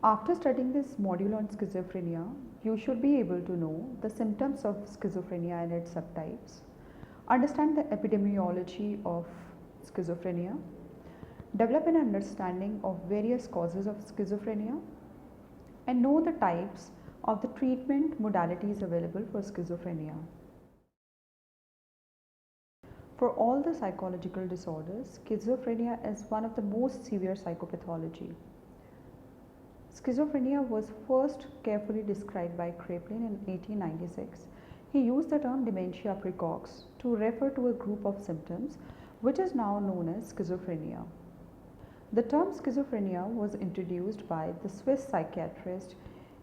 After studying this module on schizophrenia, you should be able to know the symptoms of schizophrenia and its subtypes, understand the epidemiology of schizophrenia, develop an understanding of various causes of schizophrenia, and know the types of the treatment modalities available for schizophrenia. For all the psychological disorders, schizophrenia is one of the most severe psychopathology. Schizophrenia was first carefully described by Kraepelin in 1896. He used the term dementia praecox to refer to a group of symptoms which is now known as schizophrenia. The term schizophrenia was introduced by the Swiss psychiatrist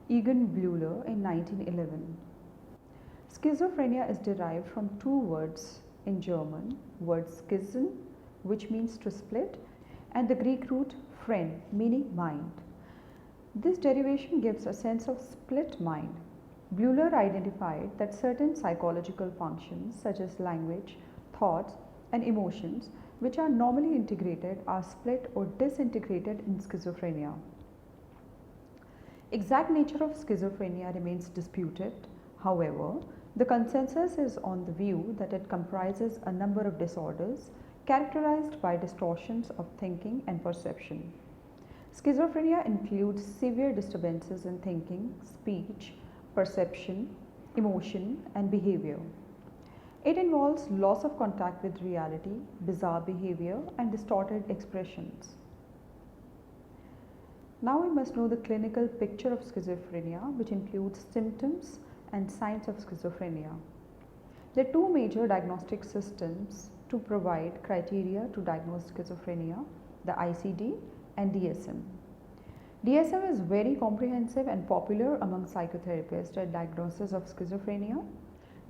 Eugen Bleuler in 1911. Schizophrenia is derived from two words in German, word schizen, which means to split, and the Greek root phren, meaning mind. This derivation gives a sense of split mind. Bleuler identified that certain psychological functions such as language, thoughts, and emotions, which are normally integrated, are split or disintegrated in schizophrenia. Exact nature of schizophrenia remains disputed. However, the consensus is on the view that it comprises a number of disorders characterized by distortions of thinking and perception. Schizophrenia includes severe disturbances in thinking, speech, perception, emotion, and behavior. It involves loss of contact with reality, bizarre behavior, and distorted expressions. Now we must know the clinical picture of schizophrenia, which includes symptoms and signs of schizophrenia. There are two major diagnostic systems to provide criteria to diagnose schizophrenia, the ICD and DSM. DSM is very comprehensive and popular among psychotherapists at diagnosis of schizophrenia.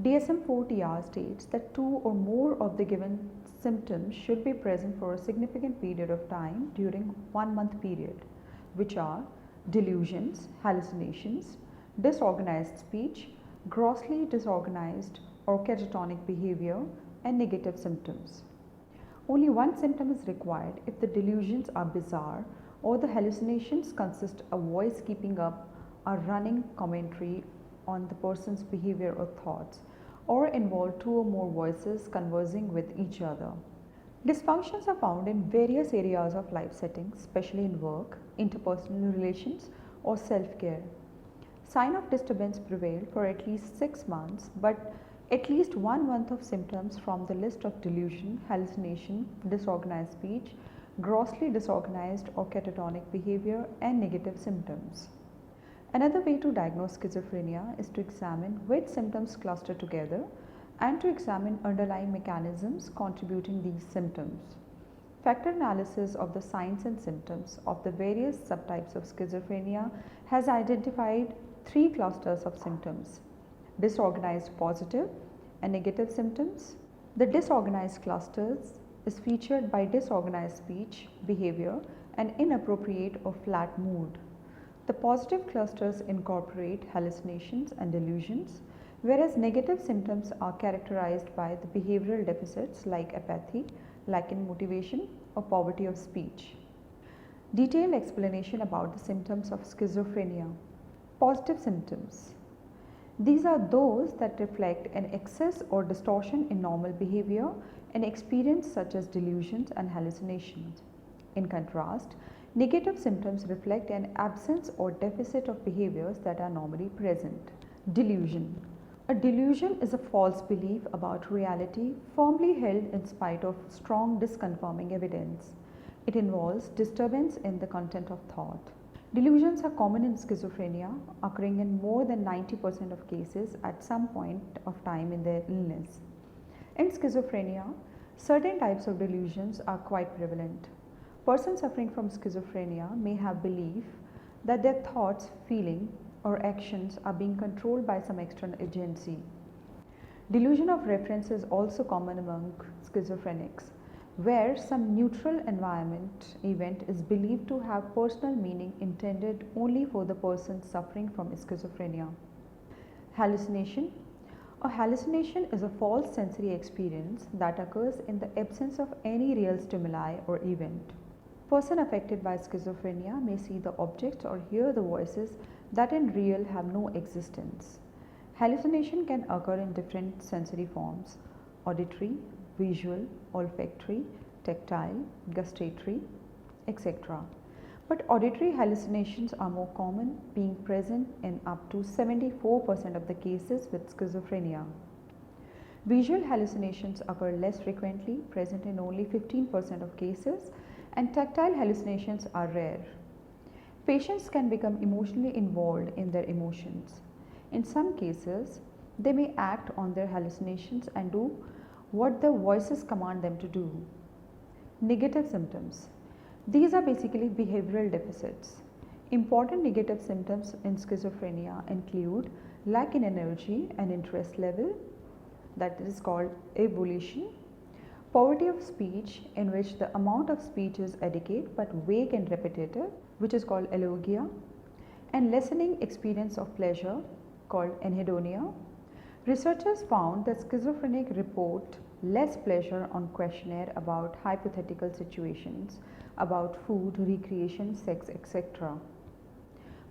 DSM-IV-TR states that two or more of the given symptoms should be present for a significant period of time during 1 month period, which are delusions, hallucinations, disorganized speech, grossly disorganized or catatonic behavior, and negative symptoms. Only one symptom is required if the delusions are bizarre or the hallucinations consist of voice keeping up a running commentary on the person's behavior or thoughts, or involve two or more voices conversing with each other. Dysfunctions are found in various areas of life settings, especially in work, interpersonal relations, or self-care. Sign of disturbance prevail for at least 6 months, but at least 1 month of symptoms from the list of delusion, hallucination, disorganized speech, grossly disorganized or catatonic behavior, and negative symptoms. Another way to diagnose schizophrenia is to examine which symptoms cluster together and to examine underlying mechanisms contributing these symptoms. Factor analysis of the signs and symptoms of the various subtypes of schizophrenia has identified 3 clusters of symptoms: disorganized positive and negative symptoms. The disorganized clusters is featured by disorganized speech, behavior, and inappropriate or flat mood. The positive clusters incorporate hallucinations and delusions, whereas negative symptoms are characterized by the behavioral deficits like apathy, lack in motivation, or poverty of speech. Detailed explanation about the symptoms of schizophrenia. Positive symptoms. These are those that reflect an excess or distortion in normal behavior and experience such as delusions and hallucinations. In contrast, negative symptoms reflect an absence or deficit of behaviors that are normally present. Delusion. A delusion is a false belief about reality firmly held in spite of strong disconfirming evidence. It involves disturbance in the content of thought. Delusions are common in schizophrenia, occurring in more than 90% of cases at some point of time in their illness. In schizophrenia, certain types of delusions are quite prevalent. Persons suffering from schizophrenia may have belief that their thoughts, feelings, or actions are being controlled by some external agency. Delusion of reference is also common among schizophrenics, where some neutral environment event is believed to have personal meaning intended only for the person suffering from schizophrenia. Hallucination. A hallucination is a false sensory experience that occurs in the absence of any real stimuli or event. Person affected by schizophrenia may see the objects or hear the voices that in real have no existence. Hallucination can occur in different sensory forms: auditory, visual, olfactory, tactile, gustatory, etc. But auditory hallucinations are more common, being present in up to 74% of the cases with schizophrenia. Visual hallucinations occur less frequently, present in only 15% of cases, and tactile hallucinations are rare. Patients can become emotionally involved in their emotions. In some cases, they may act on their hallucinations and do what the voices command them to do. Negative symptoms. These are basically behavioral deficits. Important negative symptoms in schizophrenia include lack in energy and interest level, that is called ebullition, poverty of speech, in which the amount of speech is adequate but vague and repetitive, which is called elogia, and lessening experience of pleasure, called anhedonia. Researchers found that schizophrenic report less pleasure on questionnaire about hypothetical situations, about food, recreation, sex, etc.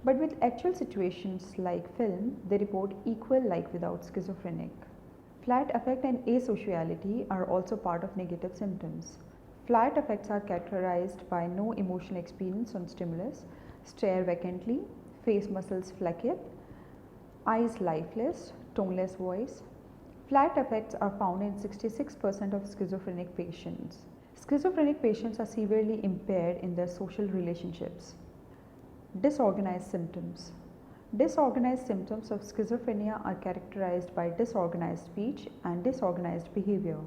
But with actual situations like film, they report equal like without schizophrenic. Flat affect and asociality are also part of negative symptoms. Flat affects are characterized by no emotional experience on stimulus, stare vacantly, face muscles flaccid, eyes lifeless, toneless voice. Flat affects are found in 66% of schizophrenic patients. Schizophrenic patients are severely impaired in their social relationships. Disorganized symptoms. Disorganized symptoms of schizophrenia are characterized by disorganized speech and disorganized behavior.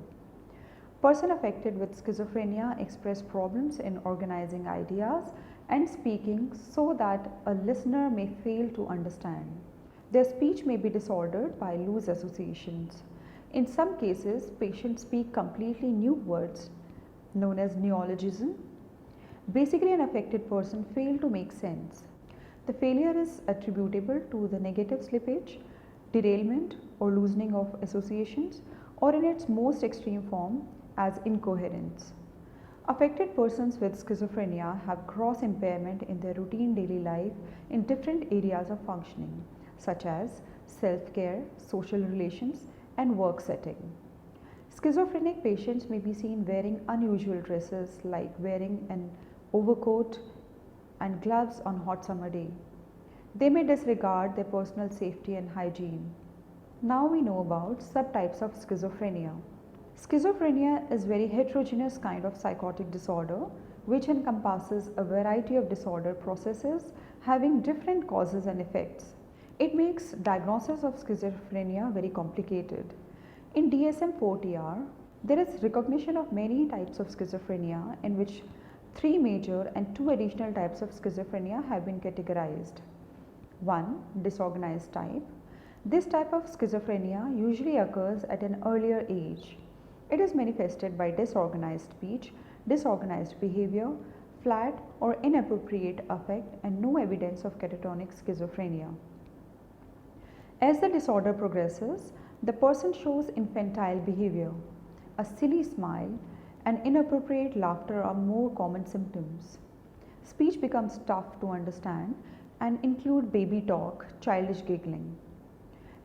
Person affected with schizophrenia express problems in organizing ideas and speaking so that a listener may fail to understand. Their speech may be disordered by loose associations. In some cases, patients speak completely new words known as neologism. Basically, an affected person fails to make sense. The failure is attributable to the negative slippage, derailment, or loosening of associations, or in its most extreme form as incoherence. Affected persons with schizophrenia have gross impairment in their routine daily life in different areas of functioning, such as self-care, social relations, and work setting. Schizophrenic patients may be seen wearing unusual dresses like wearing an overcoat and gloves on hot summer day. They may disregard their personal safety and hygiene. Now we know about subtypes of schizophrenia. Schizophrenia is a very heterogeneous kind of psychotic disorder which encompasses a variety of disorder processes having different causes and effects. It makes diagnosis of schizophrenia very complicated. In DSM-IV-TR, there is recognition of many types of schizophrenia in which 3 major and 2 additional types of schizophrenia have been categorized. 1. Disorganized type. This type of schizophrenia usually occurs at an earlier age. It is manifested by disorganized speech, disorganized behavior, flat or inappropriate affect, and no evidence of catatonic schizophrenia. As the disorder progresses, the person shows infantile behavior. A silly smile and inappropriate laughter are more common symptoms. Speech becomes tough to understand and include baby talk, childish giggling.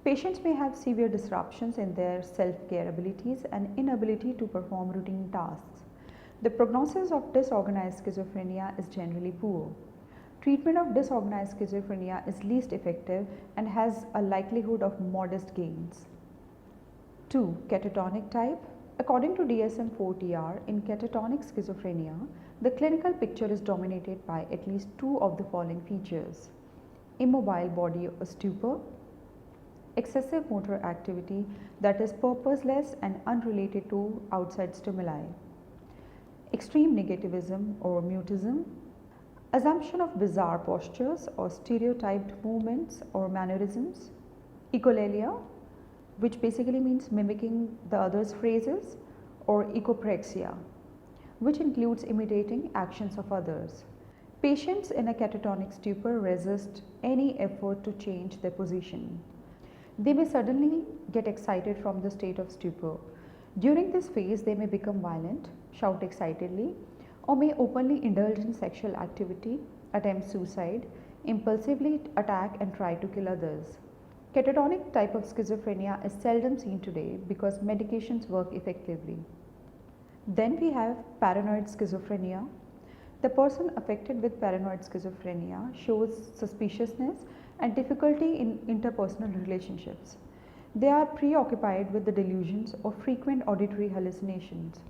Patients may have severe disruptions in their self-care abilities and inability to perform routine tasks. The prognosis of disorganized schizophrenia is generally poor. Treatment of disorganized schizophrenia is least effective and has a likelihood of modest gains. 2. Catatonic type. According to DSM-IV-TR, in catatonic schizophrenia, the clinical picture is dominated by at least 2 of the following features: immobile body or stupor, excessive motor activity that is purposeless and unrelated to outside stimuli, extreme negativism or mutism, assumption of bizarre postures or stereotyped movements or mannerisms, echolalia, which basically means mimicking the other's phrases, or echopraxia, which includes imitating actions of others. Patients in a catatonic stupor resist any effort to change their position. They may suddenly get excited from the state of stupor. During this phase, they may become violent, shout excitedly, or may openly indulge in sexual activity, attempt suicide, impulsively attack and try to kill others. Catatonic type of schizophrenia is seldom seen today because medications work effectively. Then we have paranoid schizophrenia. The person affected with paranoid schizophrenia shows suspiciousness and difficulty in interpersonal relationships. They are preoccupied with the delusions or frequent auditory hallucinations.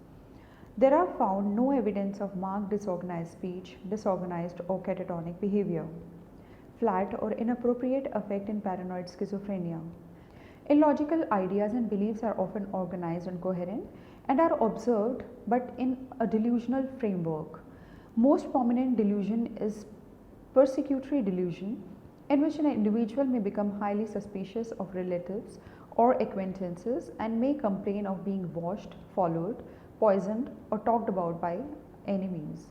There are found no evidence of marked disorganized speech, disorganized or catatonic behavior. Flat or inappropriate affect in paranoid schizophrenia. Illogical ideas and beliefs are often organized and coherent and are observed but in a delusional framework. Most prominent delusion is persecutory delusion, in which an individual may become highly suspicious of relatives or acquaintances and may complain of being watched, followed, poisoned or talked about by enemies.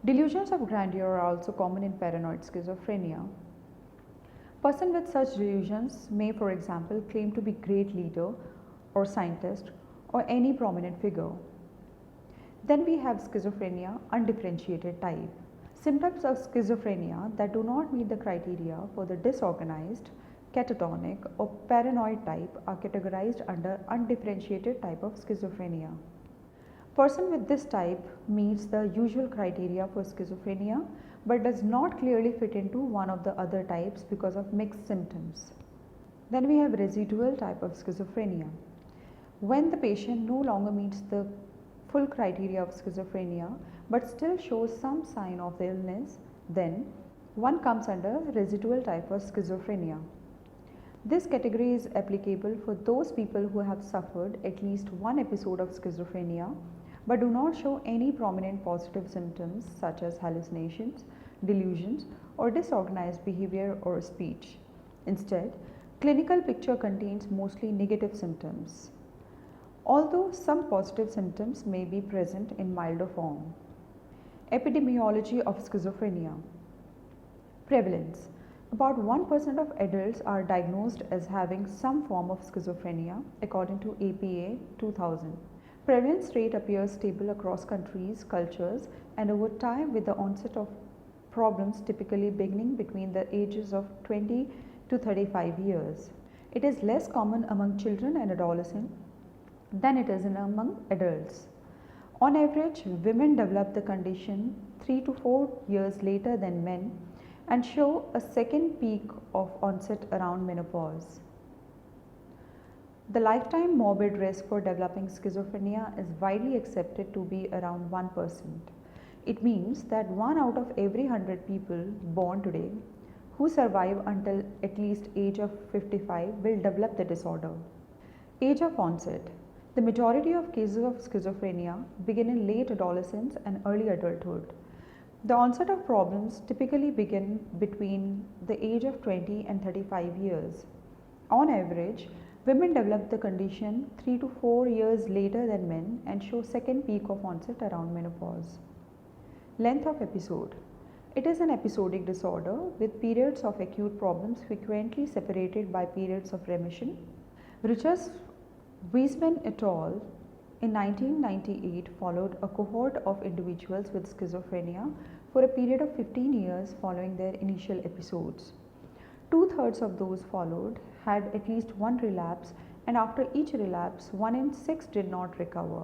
Delusions of grandeur are also common in paranoid schizophrenia. Person with such delusions may, for example, claim to be great leader or scientist or any prominent figure. Then we have schizophrenia undifferentiated type. Symptoms of schizophrenia that do not meet the criteria for the disorganized, catatonic or paranoid type are categorized under undifferentiated type of schizophrenia. Person with this type meets the usual criteria for schizophrenia but does not clearly fit into one of the other types because of mixed symptoms. Then we have residual type of schizophrenia. When the patient no longer meets the full criteria of schizophrenia but still shows some sign of the illness, then one comes under residual type of schizophrenia. This category is applicable for those people who have suffered at least one episode of schizophrenia but do not show any prominent positive symptoms such as hallucinations, delusions, or disorganized behavior or speech. Instead, clinical picture contains mostly negative symptoms, although some positive symptoms may be present in milder form. Epidemiology of schizophrenia. Prevalence. About 1% of adults are diagnosed as having some form of schizophrenia according to APA 2000. Prevalence rate appears stable across countries, cultures, and over time with the onset of problems typically beginning between the ages of 20 to 35 years. It is less common among children and adolescents than it is among adults. On average, women develop the condition 3 to 4 years later than men and show a second peak of onset around menopause. The lifetime morbid risk for developing schizophrenia is widely accepted to be around 1%. It means that 1 out of every 100 people born today who survive until at least age of 55 will develop the disorder. Age of onset. The majority of cases of schizophrenia begin in late adolescence and early adulthood. The onset of problems typically begin between the age of 20 and 35 years. On average, women develop the condition 3 to 4 years later than men and show second peak of onset around menopause. Length of episode. It is an episodic disorder with periods of acute problems frequently separated by periods of remission. Richard Wiseman et al. In 1998 followed a cohort of individuals with schizophrenia for a period of 15 years following their initial episodes. 2/3 of those followed had at least one relapse, and after each relapse, 1 in 6 did not recover.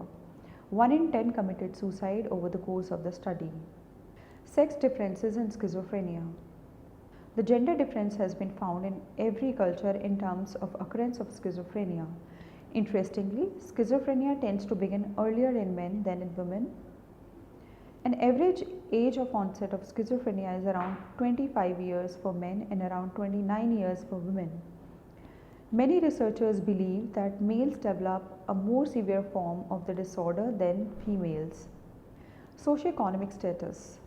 1 in 10 committed suicide over the course of the study. Sex differences in schizophrenia. The gender difference has been found in every culture in terms of occurrence of schizophrenia. Interestingly, schizophrenia tends to begin earlier in men than in women. An average age of onset of schizophrenia is around 25 years for men and around 29 years for women. Many researchers believe that males develop a more severe form of the disorder than females. Socioeconomic status.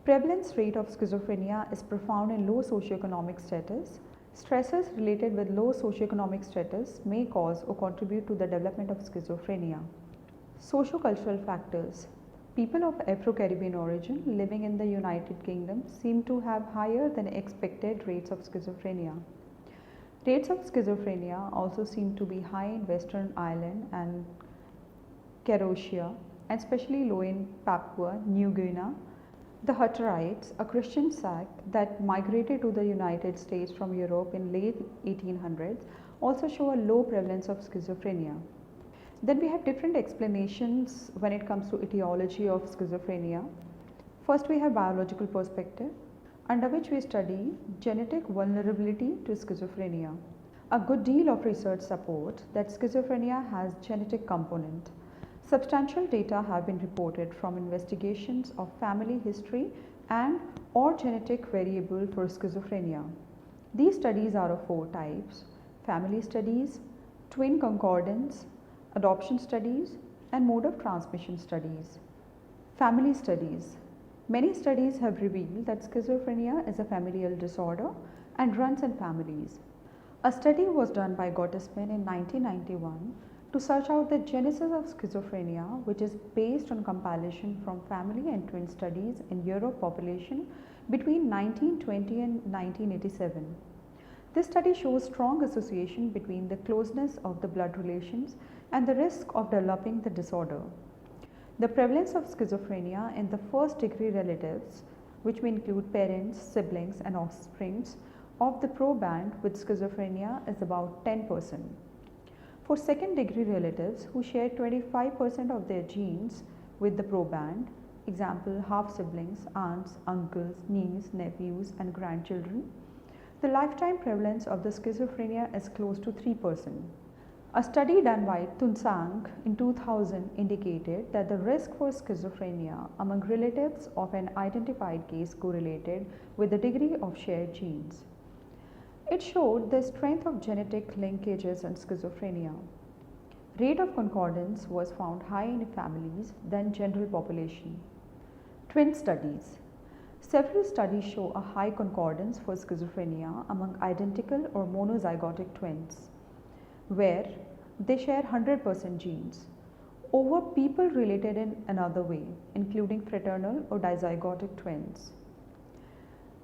Prevalence rate of schizophrenia is profound in low socioeconomic status. Stresses related with low socioeconomic status may cause or contribute to the development of schizophrenia. Socio-cultural factors. People of Afro-Caribbean origin living in the United Kingdom seem to have higher than expected rates of schizophrenia. Rates of schizophrenia also seem to be high in Western Ireland and Croatia, and especially low in Papua New Guinea. The Hutterites, a Christian sect that migrated to the United States from Europe in late 1800s, also show a low prevalence of schizophrenia. Then we have different explanations when it comes to etiology of schizophrenia. First, we have biological perspective, under which we study genetic vulnerability to schizophrenia. A good deal of research supports that schizophrenia has genetic component. Substantial data have been reported from investigations of family history and or genetic variable for schizophrenia. These studies are of four types: family studies, twin concordance, adoption studies, and mode of transmission studies. Family studies. Many studies have revealed that schizophrenia is a familial disorder and runs in families. A study was done by Gottesman in 1991 to search out the genesis of schizophrenia, which is based on compilation from family and twin studies in Europe population between 1920 and 1987. This study shows strong association between the closeness of the blood relations and the risk of developing the disorder. The prevalence of schizophrenia in the first degree relatives, which may include parents, siblings, and offsprings of the proband with schizophrenia, is about 10%. For second degree relatives who share 25% of their genes with the proband, example half siblings, aunts, uncles, nieces, nephews, and grandchildren, the lifetime prevalence of the schizophrenia is close to 3%. A study done by Tunsang in 2000 indicated that the risk for schizophrenia among relatives of an identified case correlated with the degree of shared genes. It showed the strength of genetic linkages in schizophrenia. Rate of concordance was found high in families than general population. Twin studies. Several studies show a high concordance for schizophrenia among identical or monozygotic twins, where they share 100% genes, over people related in another way, including fraternal or dizygotic twins.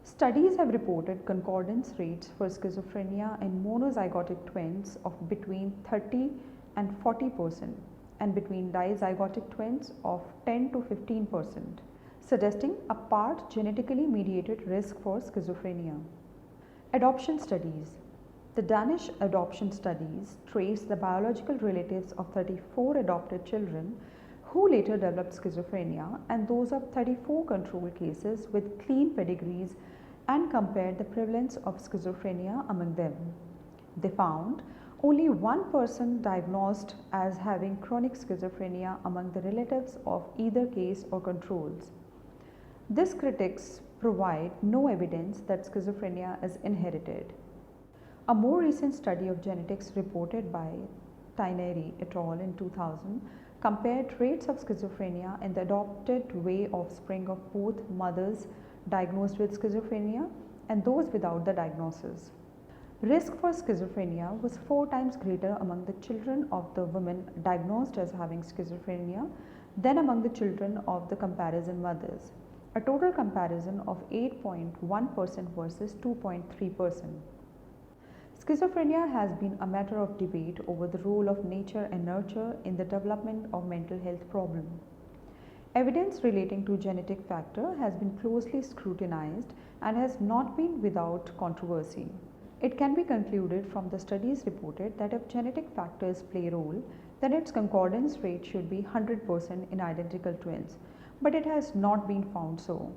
Studies have reported concordance rates for schizophrenia in monozygotic twins of between 30 and 40% and between dizygotic twins of 10 to 15%, suggesting a part genetically mediated risk for schizophrenia. Adoption studies. The Danish adoption studies traced the biological relatives of 34 adopted children who later developed schizophrenia and those of 34 control cases with clean pedigrees and compared the prevalence of schizophrenia among them. They found only one person diagnosed as having chronic schizophrenia among the relatives of either case or controls. These critics provide no evidence that schizophrenia is inherited. A more recent study of genetics reported by Taineri et al. In 2000 compared rates of schizophrenia in the adopted way offspring of both mothers diagnosed with schizophrenia and those without the diagnosis. Risk for schizophrenia was 4 times greater among the children of the women diagnosed as having schizophrenia than among the children of the comparison mothers, a total comparison of 8.1% versus 2.3%. Schizophrenia has been a matter of debate over the role of nature and nurture in the development of mental health problem. Evidence relating to genetic factor has been closely scrutinized and has not been without controversy. It can be concluded from the studies reported that if genetic factors play a role, then its concordance rate should be 100% in identical twins, but it has not been found so.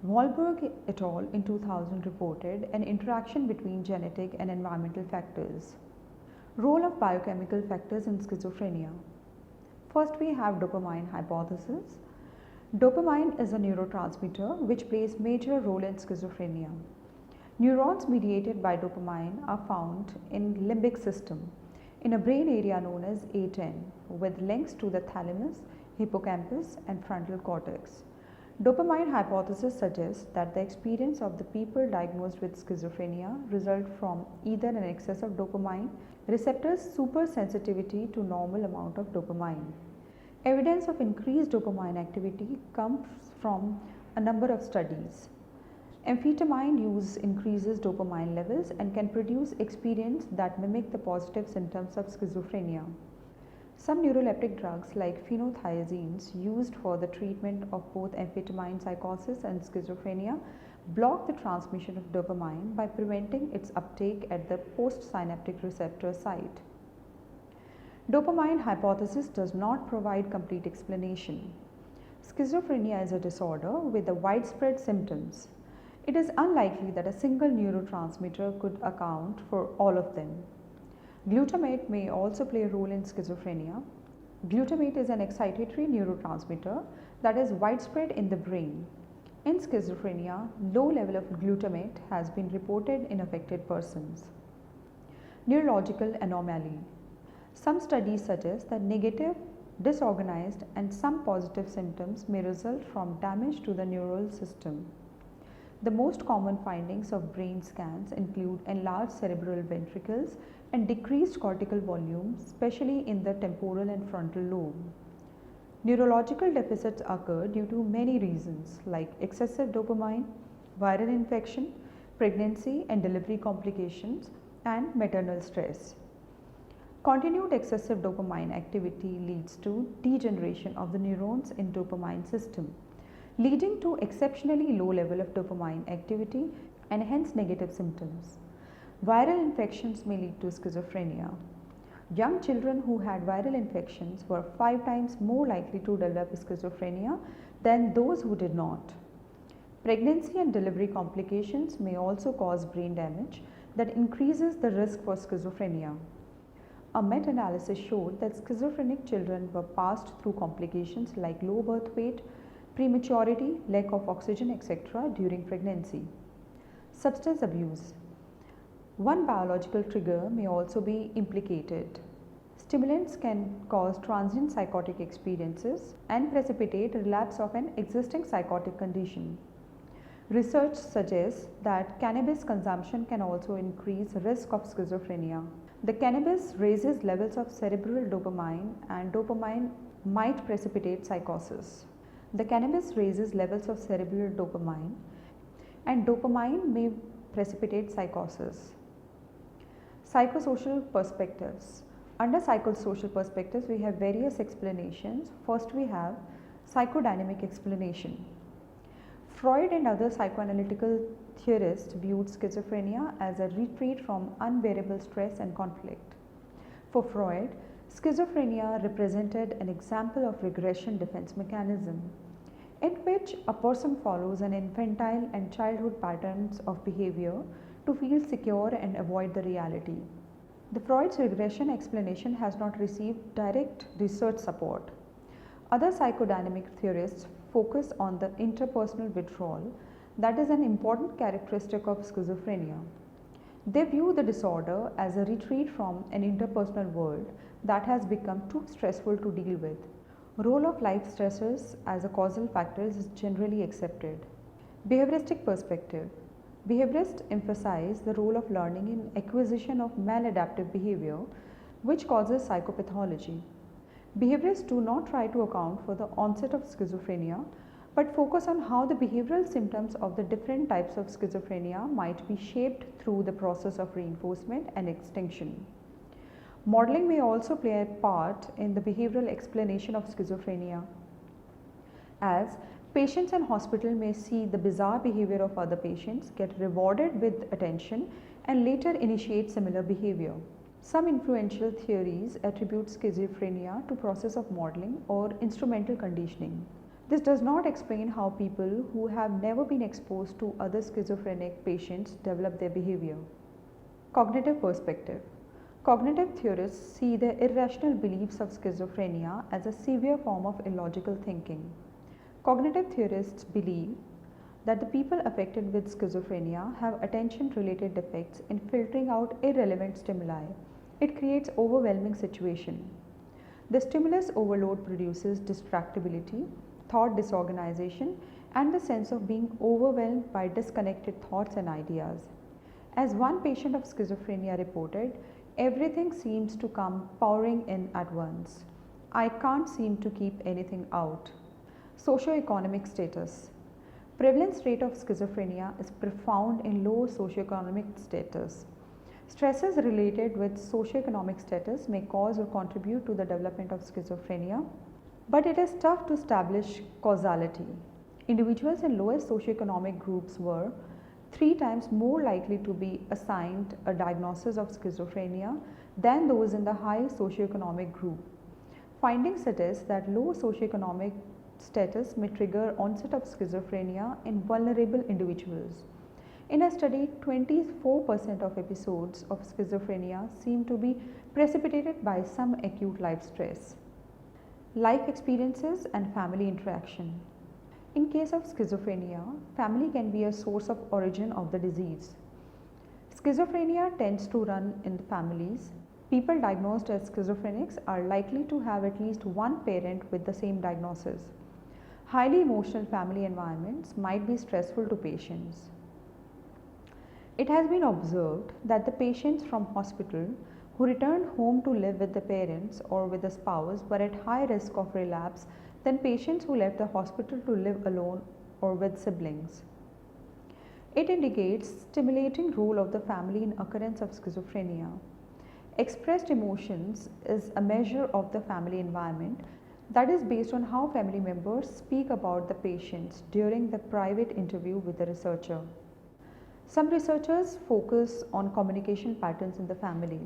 Wahlberg et al. In 2000 reported an interaction between genetic and environmental factors. Role of biochemical factors in schizophrenia. First, we have dopamine hypothesis. Dopamine is a neurotransmitter which plays major role in schizophrenia. Neurons mediated by dopamine are found in limbic system in a brain area known as A10 with links to the thalamus, hippocampus and frontal cortex. Dopamine hypothesis suggests that the experience of the people diagnosed with schizophrenia result from either an excess of dopamine receptors supersensitivity to normal amount of dopamine. Evidence of increased dopamine activity comes from a number of studies. Amphetamine use increases dopamine levels and can produce experience that mimic the positive symptoms of schizophrenia. Some neuroleptic drugs like phenothiazines used for the treatment of both amphetamine psychosis and schizophrenia block the transmission of dopamine by preventing its uptake at the postsynaptic receptor site. Dopamine hypothesis does not provide complete explanation. Schizophrenia is a disorder with the widespread symptoms. It is unlikely that a single neurotransmitter could account for all of them. Glutamate may also play a role in schizophrenia. Glutamate is an excitatory neurotransmitter that is widespread in the brain. In schizophrenia, low level of glutamate has been reported in affected persons. Neurological anomaly. Some studies suggest that negative, disorganized and some positive symptoms may result from damage to the neural system. The most common findings of brain scans include enlarged cerebral ventricles and decreased cortical volume, especially in the temporal and frontal lobe. Neurological deficits occur due to many reasons like excessive dopamine, viral infection, pregnancy and delivery complications, and maternal stress. Continued excessive dopamine activity leads to degeneration of the neurons in dopamine system, leading to exceptionally low level of dopamine activity and hence negative symptoms. Viral infections may lead to schizophrenia. Young children who had viral infections were 5 times more likely to develop schizophrenia than those who did not. Pregnancy and delivery complications may also cause brain damage that increases the risk for schizophrenia. A meta-analysis showed that schizophrenic children were passed through complications like low birth weight, prematurity, lack of oxygen, etc. during pregnancy. Substance abuse. One biological trigger may also be implicated. Stimulants can cause transient psychotic experiences and precipitate relapse of an existing psychotic condition. Research suggests that cannabis consumption can also increase risk of schizophrenia. The cannabis raises levels of cerebral dopamine and dopamine might precipitate psychosis. The cannabis raises levels of cerebral dopamine and dopamine may precipitate psychosis. Psychosocial perspectives. Under psychosocial perspectives, we have various explanations. First, we have psychodynamic explanation. Freud and other psychoanalytical theorists viewed schizophrenia as a retreat from unbearable stress and conflict. For Freud, schizophrenia represented an example of regression defense mechanism, in which a person follows an infantile and childhood patterns of behavior to feel secure and avoid the reality. The Freud's regression explanation has not received direct research support. Other psychodynamic theorists focus on the interpersonal withdrawal that is an important characteristic of schizophrenia. They view the disorder as a retreat from an interpersonal world that has become too stressful to deal with. Role of life stressors as a causal factor is generally accepted. Behavioristic perspective. Behaviorists emphasize the role of learning in acquisition of maladaptive behavior, which causes psychopathology. Behaviorists do not try to account for the onset of schizophrenia, but focus on how the behavioral symptoms of the different types of schizophrenia might be shaped through the process of reinforcement and extinction. Modeling may also play a part in the behavioral explanation of schizophrenia, as patients in hospital may see the bizarre behavior of other patients, get rewarded with attention, and later initiate similar behavior. Some influential theories attribute schizophrenia to process of modeling or instrumental conditioning. This does not explain how people who have never been exposed to other schizophrenic patients develop their behavior. Cognitive perspective. Cognitive theorists see the irrational beliefs of schizophrenia as a severe form of illogical thinking. Cognitive theorists believe that the people affected with schizophrenia have attention-related defects in filtering out irrelevant stimuli. It creates overwhelming situation. The stimulus overload produces distractibility, thought disorganization, and the sense of being overwhelmed by disconnected thoughts and ideas. As one patient of schizophrenia reported, everything seems to come pouring in at once. I can't seem to keep anything out. Socioeconomic status. Prevalence rate of schizophrenia is profound in low socioeconomic status. Stresses related with socioeconomic status may cause or contribute to the development of schizophrenia, but it is tough to establish causality. Individuals in lowest socioeconomic groups were 3 times more likely to be assigned a diagnosis of schizophrenia than those in the high socioeconomic group. Findings suggest that low socioeconomic status may trigger onset of schizophrenia in vulnerable individuals. In a study, 24% of episodes of schizophrenia seem to be precipitated by some acute life stress. Life experiences and family interaction. In case of schizophrenia, family can be a source of origin of the disease. Schizophrenia tends to run in families. People diagnosed as schizophrenics are likely to have at least one parent with the same diagnosis. Highly emotional family environments might be stressful to patients. It has been observed that the patients from hospital who returned home to live with the parents or with a spouse were at high risk of relapse than patients who left the hospital to live alone or with siblings. It indicates stimulating role of the family in occurrence of schizophrenia. Expressed emotions is a measure of the family environment that is based on how family members speak about the patients during the private interview with the researcher. Some researchers focus on communication patterns in the family.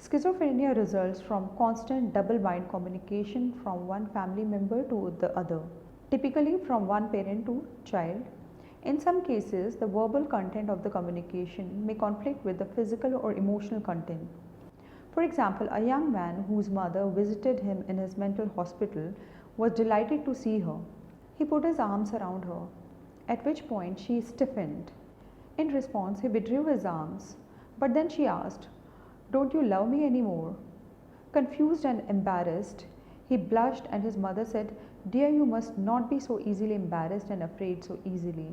Schizophrenia results from constant double-bind communication from one family member to the other, typically from one parent to child. In some cases, the verbal content of the communication may conflict with the physical or emotional content. For example, a young man whose mother visited him in his mental hospital was delighted to see her. He put his arms around her, at which point she stiffened. In response, he withdrew his arms, but then she asked, "Don't you love me anymore?" Confused and embarrassed, he blushed and his mother said, "Dear, you must not be so easily embarrassed and afraid so easily."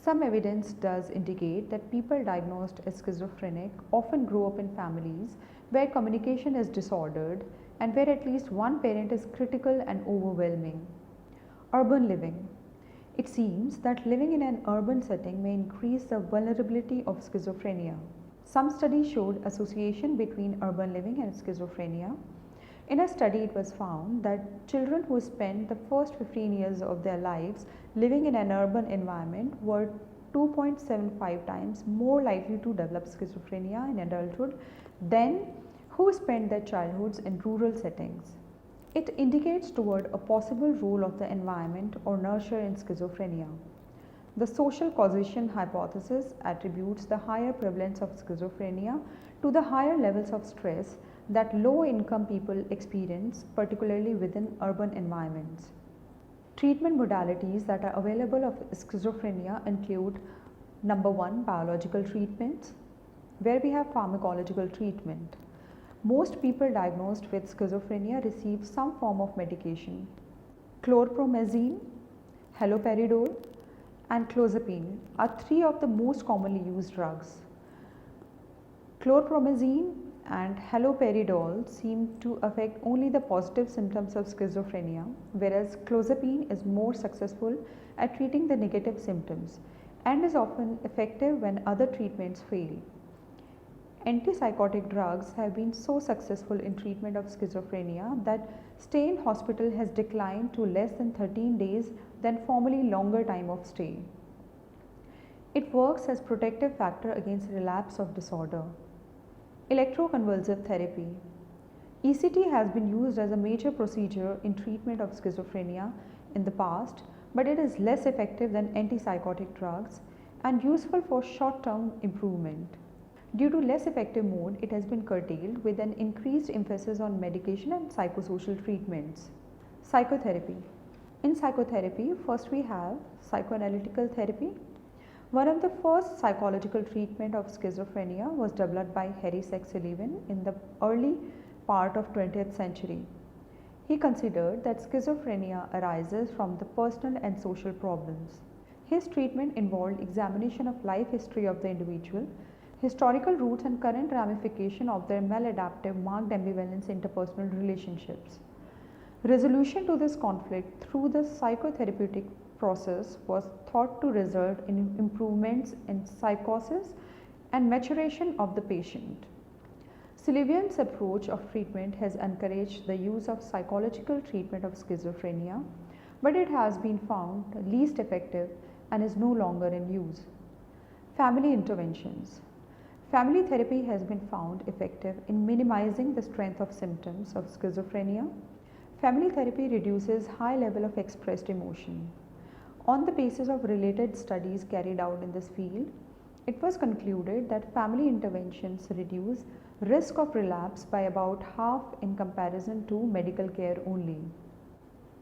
Some evidence does indicate that people diagnosed as schizophrenic often grow up in families where communication is disordered and where at least one parent is critical and overwhelming. Urban living. It seems that living in an urban setting may increase the vulnerability of schizophrenia. Some studies showed association between urban living and schizophrenia. In a study, it was found that children who spent the first 15 years of their lives living in an urban environment were 2.75 times more likely to develop schizophrenia in adulthood than who spent their childhoods in rural settings. It indicates toward a possible role of the environment or nurture in schizophrenia. The social causation hypothesis attributes the higher prevalence of schizophrenia to the higher levels of stress that low-income people experience, particularly within urban environments. Treatment modalities that are available of schizophrenia include number 1, biological treatments, where we have pharmacological treatment. Most people diagnosed with schizophrenia receive some form of medication. Chlorpromazine, haloperidol, and clozapine are 3 of the most commonly used drugs. Chlorpromazine and haloperidol seem to affect only the positive symptoms of schizophrenia, whereas clozapine is more successful at treating the negative symptoms and is often effective when other treatments fail. Antipsychotic drugs have been so successful in treatment of schizophrenia that stay in hospital has declined to less than 13 days than formerly longer time of stay. It works as protective factor against relapse of disorder. Electroconvulsive therapy. ECT has been used as a major procedure in treatment of schizophrenia in the past, but it is less effective than antipsychotic drugs and useful for short-term improvement. Due to less effective mode, it has been curtailed with an increased emphasis on medication and psychosocial treatments. Psychotherapy. In psychotherapy, first we have psychoanalytical therapy. One of the first psychological treatment of schizophrenia was developed by Harry Sachs Sullivan in the early part of 20th century. He considered that schizophrenia arises from the personal and social problems. His treatment involved examination of life history of the individual, historical roots and current ramification of their maladaptive marked ambivalence interpersonal relationships. Resolution to this conflict through the psychotherapeutic process was thought to result in improvements in psychosis and maturation of the patient. Sullivan's approach of treatment has encouraged the use of psychological treatment of schizophrenia, but it has been found least effective and is no longer in use. Family interventions. Family therapy has been found effective in minimizing the strength of symptoms of schizophrenia. Family therapy reduces high level of expressed emotion. On the basis of related studies carried out in this field, it was concluded that family interventions reduce risk of relapse by about half in comparison to medical care only.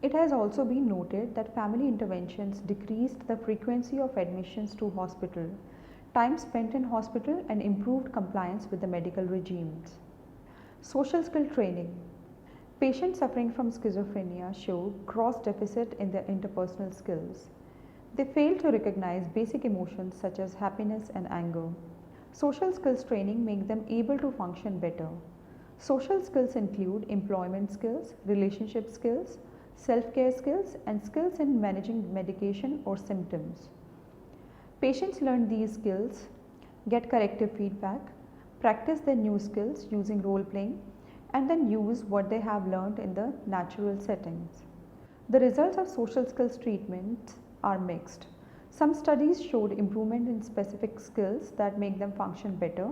It has also been noted that family interventions decreased the frequency of admissions to hospital, time spent in hospital, and improved compliance with the medical regimes. Social skill training. Patients suffering from schizophrenia show gross deficit in their interpersonal skills. They fail to recognize basic emotions such as happiness and anger. Social skills training make them able to function better. Social skills include employment skills, relationship skills, self-care skills, and skills in managing medication or symptoms. Patients learn these skills, get corrective feedback, practice their new skills using role playing, and then use what they have learned in the natural settings. The results of social skills treatment are mixed. Some studies showed improvement in specific skills that make them function better.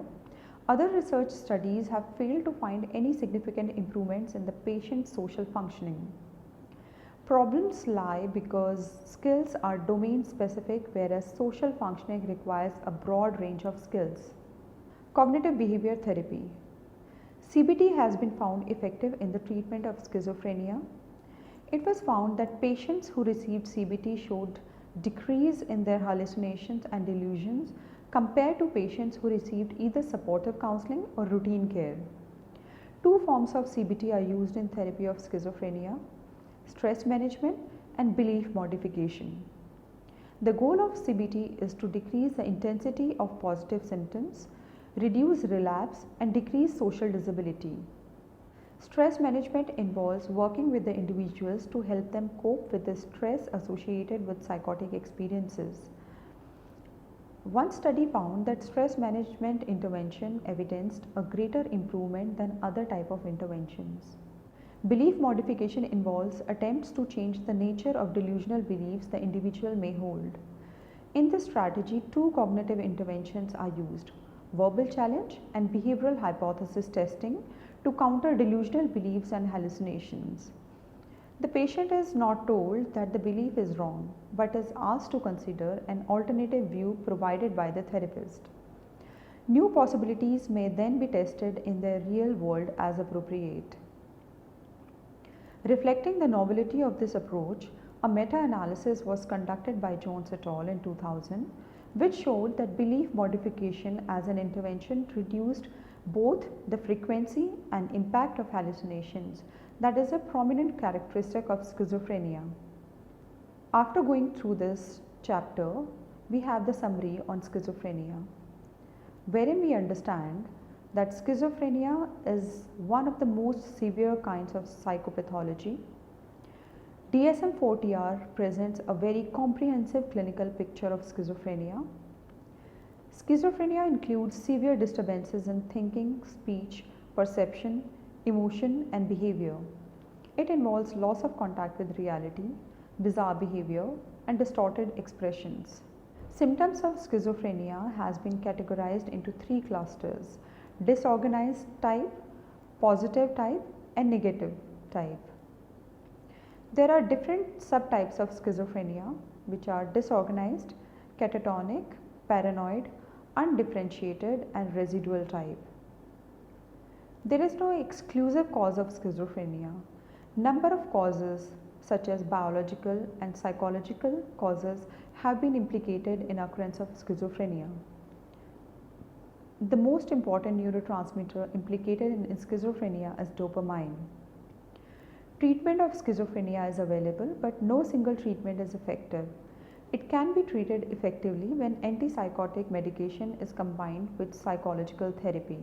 Other research studies have failed to find any significant improvements in the patient's social functioning. Problems lie because skills are domain specific, whereas social functioning requires a broad range of skills. Cognitive behavior therapy. CBT has been found effective in the treatment of schizophrenia. It was found that patients who received CBT showed decrease in their hallucinations and delusions compared to patients who received either supportive counseling or routine care. Two forms of CBT are used in therapy of schizophrenia: stress management and belief modification. The goal of CBT is to decrease the intensity of positive symptoms, reduce relapse, and decrease social disability. Stress management involves working with the individuals to help them cope with the stress associated with psychotic experiences. One study found that stress management intervention evidenced a greater improvement than other type of interventions. Belief modification involves attempts to change the nature of delusional beliefs the individual may hold. In this strategy, two cognitive interventions are used: verbal challenge and behavioral hypothesis testing to counter delusional beliefs and hallucinations. The patient is not told that the belief is wrong, but is asked to consider an alternative view provided by the therapist. New possibilities may then be tested in the real world as appropriate. Reflecting the novelty of this approach, a meta-analysis was conducted by Jones et al. In 2000, which showed that belief modification as an intervention reduced both the frequency and impact of hallucinations, that is a prominent characteristic of schizophrenia. After going through this chapter, we have the summary on schizophrenia, wherein we understand that schizophrenia is one of the most severe kinds of psychopathology. DSM-IV-TR presents a very comprehensive clinical picture of schizophrenia. Schizophrenia includes severe disturbances in thinking, speech, perception, emotion, and behavior. It involves loss of contact with reality, bizarre behavior, and distorted expressions. Symptoms of schizophrenia has been categorized into three clusters: disorganized type, positive type, and negative type. There are different subtypes of schizophrenia, which are disorganized, catatonic, paranoid, undifferentiated, and residual type. There is no exclusive cause of schizophrenia. Number of causes such as biological and psychological causes have been implicated in occurrence of schizophrenia. The most important neurotransmitter implicated in schizophrenia is dopamine. Treatment of schizophrenia is available, but no single treatment is effective. It can be treated effectively when antipsychotic medication is combined with psychological therapy.